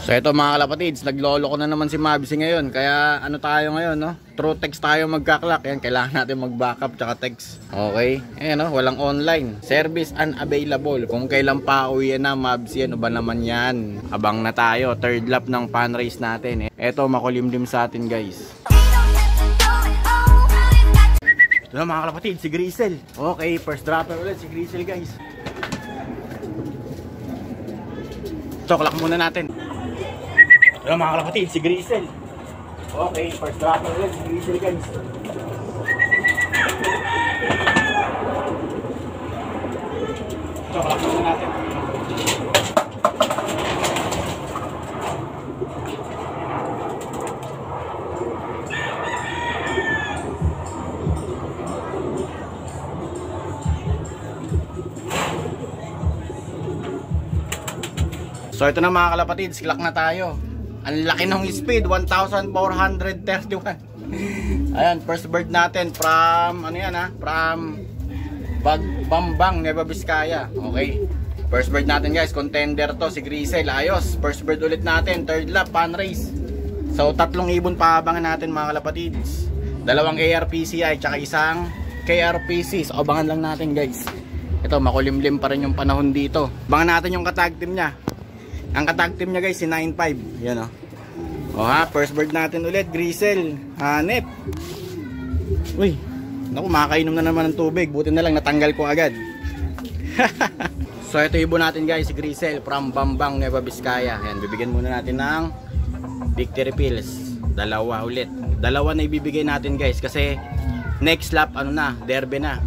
So ito mga kalapatids, naglolo ko na naman si Mabsi ngayon. Kaya ano tayo ngayon, no? True text tayo magkaklak. Yan, kailangan natin mag-backup tsaka text. Okay? Ayan, no? Walang online. Service unavailable. Kung kailan pa uwi na Mabsi, ano ba naman yan? Abang na tayo. Third lap ng pan race natin. Ito, makulimlim sa atin guys. Ito na mga kalapatids, si Grisel. Okay, first dropper ulit si Grisel guys. Ito, klak muna natin. Hello mga kalapatid, si Grisel. Okay, first dropper ulit, si Grisel guys. Ito, kalapin na natin. So ito na mga kalapatid, klak na tayo. Ang laki ng speed, 1,431. Ayan, first bird natin from, ano yan ha? From Bambang, Nueva Vizcaya. Okay. First bird natin guys, contender to, si Grisel. Ayos, first bird ulit natin, third lap, pan race. So, 3 ibon paabangan natin mga kalapatids. 2 ARPCI, tsaka isang KRPC. So, abangan lang natin guys. Ito, makulimlim pa rin yung panahon dito. Abangan natin yung katag team niya. Ang katag team niya guys, si 9.5. Yan o. O ha, first bird natin ulit, Grisel. Hanep. Uy, naku, makakainom na naman ng tubig. Buti na lang, natanggal ko agad. So ito ibon natin guys, si Grisel from Bambang, Nueva Vizcaya. Yan, bibigyan muna natin ng victory pills. 2 ulit. 2 na ibibigay natin guys. Kasi next lap, ano na, derby na.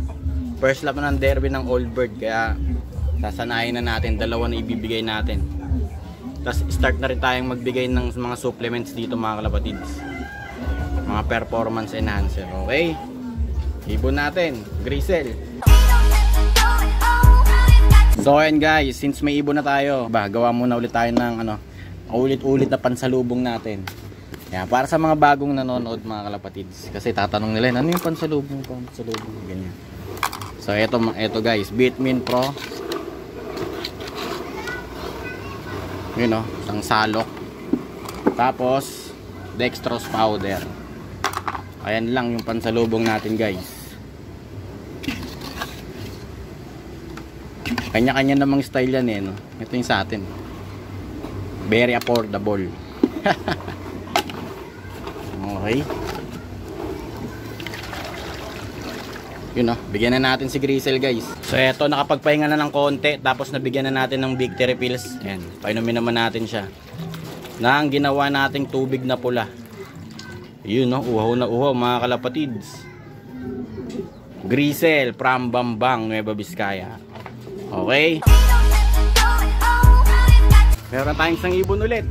First lap na ng derby ng Old Bird. Kaya sasanayin na natin, 2 na ibibigay natin. Tapos start na rin tayong magbigay ng mga supplements dito mga kalapatids. Mga performance enhancer. Okay? Ibon natin, Grisel. So ayan guys, since may ibon na tayo, gawa muna ulit tayo ng ulit-ulit na pansalubong natin. Yan, para sa mga bagong nanonood mga kalapatids. Kasi tatanong nila, ano yung pansalubong? Ganyan. So eto guys, Bitmin Pro. Yun o, isang salok. Tapos dextrose powder. Ayan lang yung pansalubong natin guys. Kanya-kanya namang style yan no? Ito yung sa atin. Very affordable. Okay. Yun bigyan na natin si Grisel guys. So eto, nakapagpahinga na ng konti. Tapos nabigyan na natin ng victory pills. Ayan, painumin naman natin siya nang ginawa nating tubig na pula. Yun uhaw na uhaw mga kalapatids. Grisel from Bambang, Nueva Vizcaya. Okay. Meron tayong isang ibon ulit.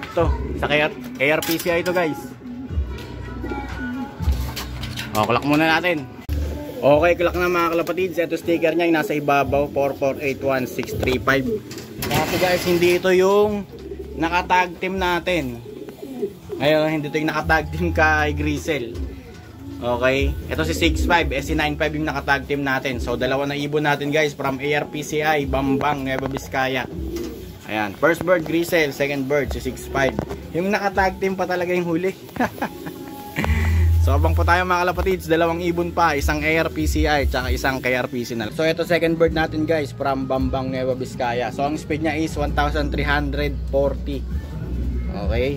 Ito, sa KRPCI ito guys. O, klak muna natin. Okay, klak na mga kalapatids. Ito sticker niya yung nasa ibabaw, 4481635. Kasi guys, hindi ito yung nakatag team natin. Ngayon, hindi ito yung nakatag team kay Grisel. Okay, ito si 65, si 95 yung nakatag team natin. So, 2 na ibon natin guys from ARPCI, Bambang, Nueva Vizcaya. Ayan, first bird Grisel, second bird si 65. Yung nakatag team pa talaga yung huli. So abang po tayo mga kalapatids, 2 ibon pa, isang ARPCI tsaka isang KRPC na. So ito second bird natin guys from Bambang, Nueva Vizcaya. So ang speed niya is 1,340. Okay.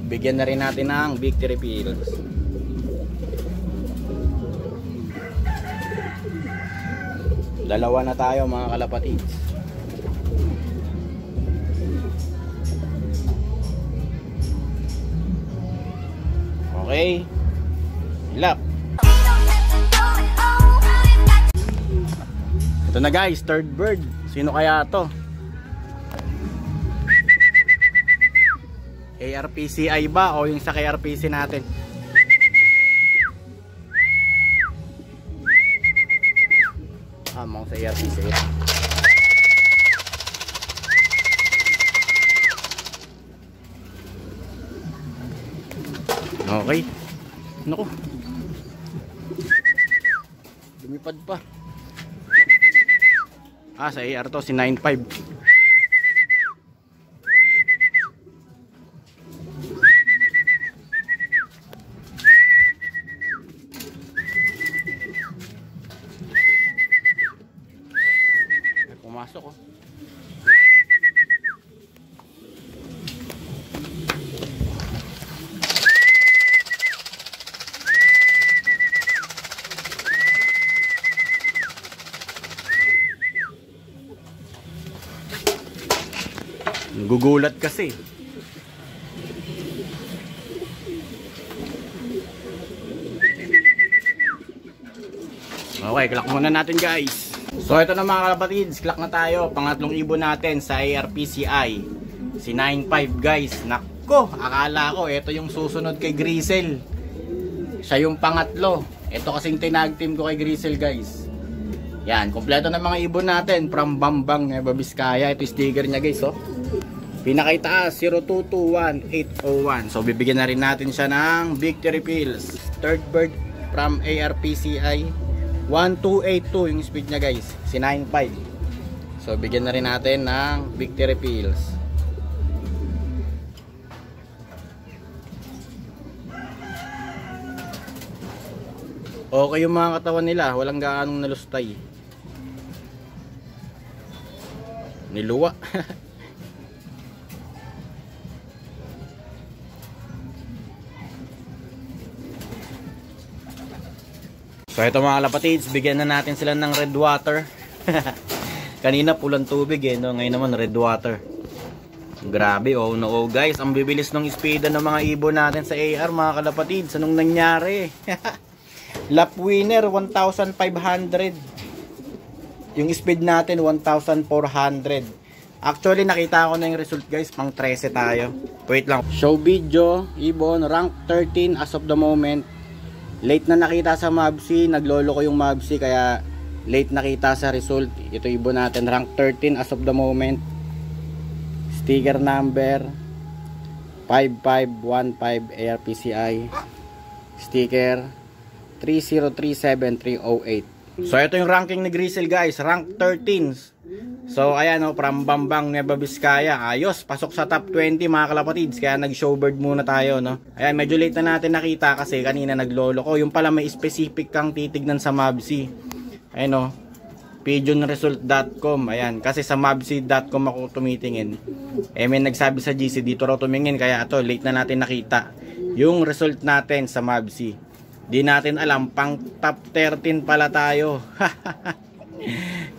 Bigyan na rin natin ng victory pills. Dalawa na tayo mga kalapatids. Okay. Lap. Ito na guys, third bird. Sino kaya to? ARPCI ba o yung sa KRPC natin? Mau sa ARPC. Okay. Naku. Lumipad pa. Sa AR to, si 9.5. Nagugulat kasi. Okay, clock muna natin guys. So ito na mga kalapatids, clock na tayo. Pangatlong ibon natin sa ARPCI. Si 9.5 guys. Nako, akala ko ito yung susunod kay Grisel. Siya yung pangatlo. Ito kasing tinag team ko kay Grisel guys. Yan, kompleto na mga ibon natin from Bambang, Nueva Vizcaya. Ito yung sticker niya guys, oh. Pinakaitaas 0221801. So bibigyan na rin natin siya ng victory pills. Third bird from ARPCI 1282 yung speed niya guys. Si 95. So bigyan na rin natin ng victory pills. Okay yung mga katawan nila, walang gaanong nalustay. Niluwa. So ito mga kalapatids, bigyan na natin sila ng red water. Kanina pulang tubig eh, no? Ngayon naman red water. Grabe, oh no, oh guys, ang bibilis ng speeda ng mga ibon natin sa AR mga kalapatids. Anong nangyari? Lap winner 1,500. Yung speed natin 1,400. Actually nakita ko na yung result guys, pang 13 tayo. Wait lang. Show video, ibon rank 13 as of the moment. Late na nakita sa Mavsi, naglolo ko yung Mavsi kaya late nakita sa result. Ito ibon natin, rank 13 as of the moment. Sticker number 5515 ARPCI. Sticker 3037308. So ito yung ranking ni Grisel guys, rank 13. So ayan o, from Bambang, Nueva Vizcaya. Ayos, pasok sa top 20 mga kalapatids. Kaya nag-showbird muna tayo, no. Ayan, medyo late na natin nakita kasi kanina naglolo ko. Yung pala may specific kang titignan sa Mavsi. Ayan o, pigeonresult.com. Ayan, kasi sa mavsi.com ako tumitingin. Eh may nagsabi sa GC dito raw tumingin. Kaya ito, late na natin nakita yung result natin sa Mavsi. Di natin alam, pang top 13 pala tayo.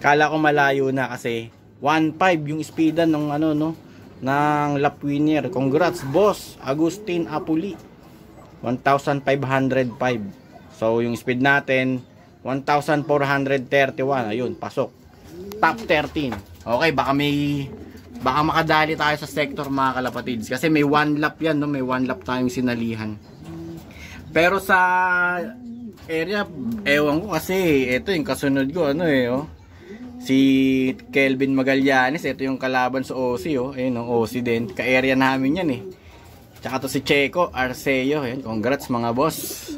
Kala ko malayo na kasi 1.5 yung speedan ng ano no ng lap winner. Congrats boss Agustin Apuli. 1,505. So yung speed natin 1,431. Ayun, pasok. Top 13. Okay, baka makadali tayo sa sector mga kalapatids kasi may 1 lap yan no, may 1 lap tayong sinalihan. Pero sa area, ewan ko kasi ito yung kasunod ko ano eh oh. Si Kelvin Magallanes, ito yung kalaban sa OC oh. Ayun oh, OC din. Ka-area namin yan eh. Tsaka to si Checo Arceo. Ayun, congrats mga boss.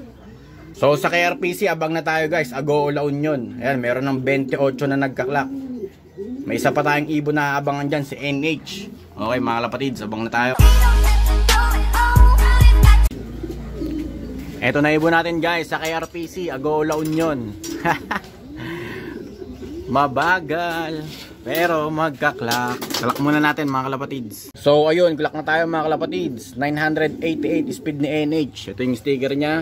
So sa KRPC, abang na tayo guys. Agoo La Union. Ayan, meron ng 28 na nagkaklak. May isa pa tayong ibon na abangan dyan, si NH. Okay mga kalapatids, abang na tayo. Ito na ibon natin guys sa KRPC, Agoo La Union. Mabagal pero magka-clock. Clock muna natin mga kalapatids. So ayun, clock na tayo mga kalapatids. 988 speed ni NH. Ito yung sticker niya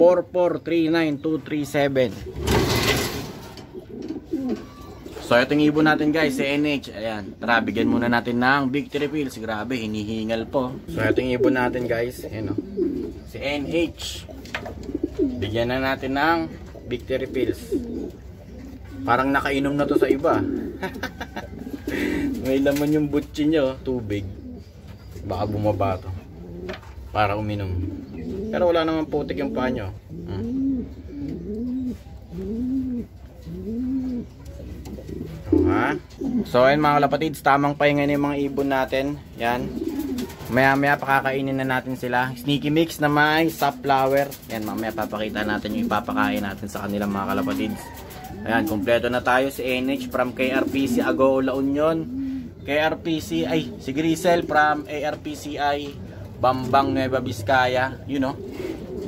4439237. So ito yung ibon natin guys, si NH. Ayan, tara bigyan muna natin ng victory pills. Grabe, hinihingal po. So ito yung ibon natin guys. Ayan o, si NH. Bigyan na natin ng victory pills. Parang nakainom na to sa iba. May laman yung butchi nyo, tubig. Baka bumaba to para uminom. Pero wala naman putik yung paa nyo. So ayun mga kalapatids, tamang pahinga na yung mga ibon natin. Yan. Maya maya pakakainin na natin sila. Sneaky mix na may safflower. Yan, mamaya papakita natin yung ipapakain natin sa kanilang mga kalapatids. Ayan, kompleto na tayo si NH from KRPC Agoo La Union. KRPC ay si Grisel from ARPCI Bambang, Nueva Vizcaya. You know.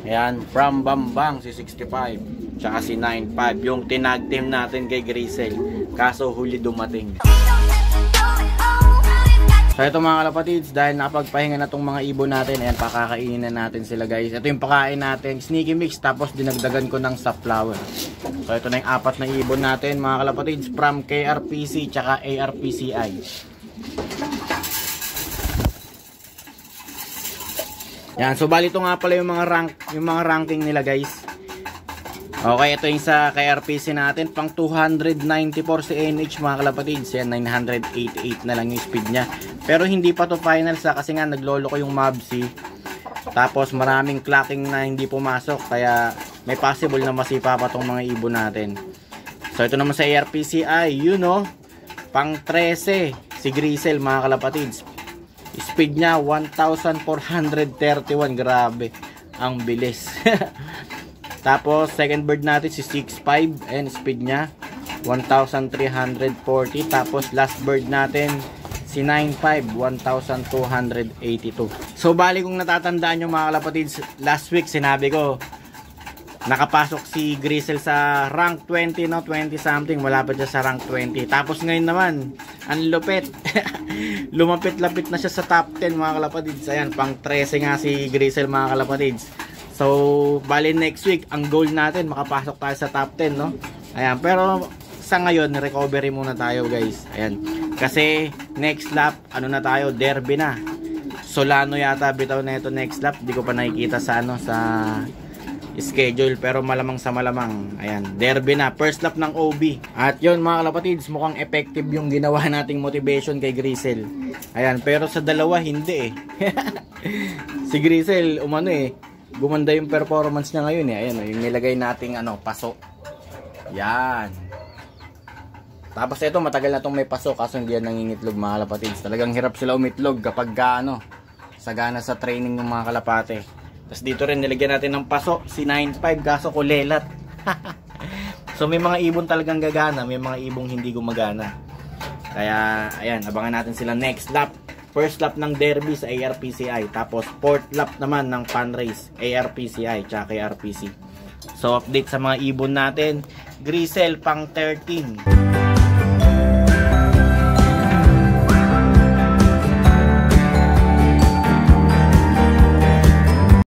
Ayan, from Bambang si 65. Tsaka si 95. Yung tinag team natin kay Grisel. Kaso huli dumating. So ito mga kalapatids, dahil nakapagpahinga na tong mga ibon natin, ayan, pakakainin na natin sila guys. Ito yung pakain natin, sneaky mix, tapos dinagdagan ko ng safflower. So ito na yung 4 na ibon natin mga kalapatids from KRPC tsaka ARPCI. Yan, so bali ito nga pala yung mga ranking nila, guys. Okay, ito yung sa KRPC natin, pang 294 si NH mga kalapatids. Yan, 988 na lang yung speed niya. Pero hindi pa to final sa kasi nga naglolo ko yung Mavsi. Tapos maraming clocking na hindi pumasok, kaya may possible na masipa pa tong mga ibon natin. So ito naman sa ARPCI, yun o, pang 13 si Grisel mga kalapatids. Speed niya 1,431, grabe, ang bilis. Tapos second bird natin si 6.5, and speed niya 1,340. Tapos last bird natin si 9.5, 1,282. So bali kung natatandaan nyo mga kalapatids, last week sinabi ko nakapasok si Grisel sa rank 20, no? 20 something, malapit siya sa rank 20. Tapos ngayon naman, ang lupit. Lumapit-lapit na siya sa top 10 mga kalapatids. Ayan, pang 13 nga si Grisel mga kalapatids. So, bali next week, ang goal natin, makapasok tayo sa top 10, no? Ayan, pero sa ngayon, recovery muna tayo, guys. Ayan, kasi next lap, ano na tayo, derby na. Solano yata bitaw na ito next lap. Di ko pa nakikita sa ano, sa schedule, pero malamang sa malamang. Ayan, derby na, first lap ng OB. At yun mga kalapatids, mukhang effective yung ginawa nating motivation kay Grisel. Ayan, pero sa dalawa hindi eh. Si Grisel umano eh, gumanda yung performance niya ngayon eh. Ayan, yung nilagay nating ano, paso. Yan. Tapos ito, matagal na itong may paso, kaso hindi yan nangingitlog mga kalapatids. Talagang hirap sila umitlog kapag ano, sagana sa training ng mga kalapate. Tapos dito rin nilagyan natin ng paso si 9.5, kaso kulelat. So may mga ibon talagang gagana, may mga ibong hindi gumagana. Kaya ayan, abangan natin sila next lap. First lap ng derby sa ARPCI, tapos fourth lap naman ng fan race ARPCI tsaka KRPC. So update sa mga ibon natin, Grisel pang 13.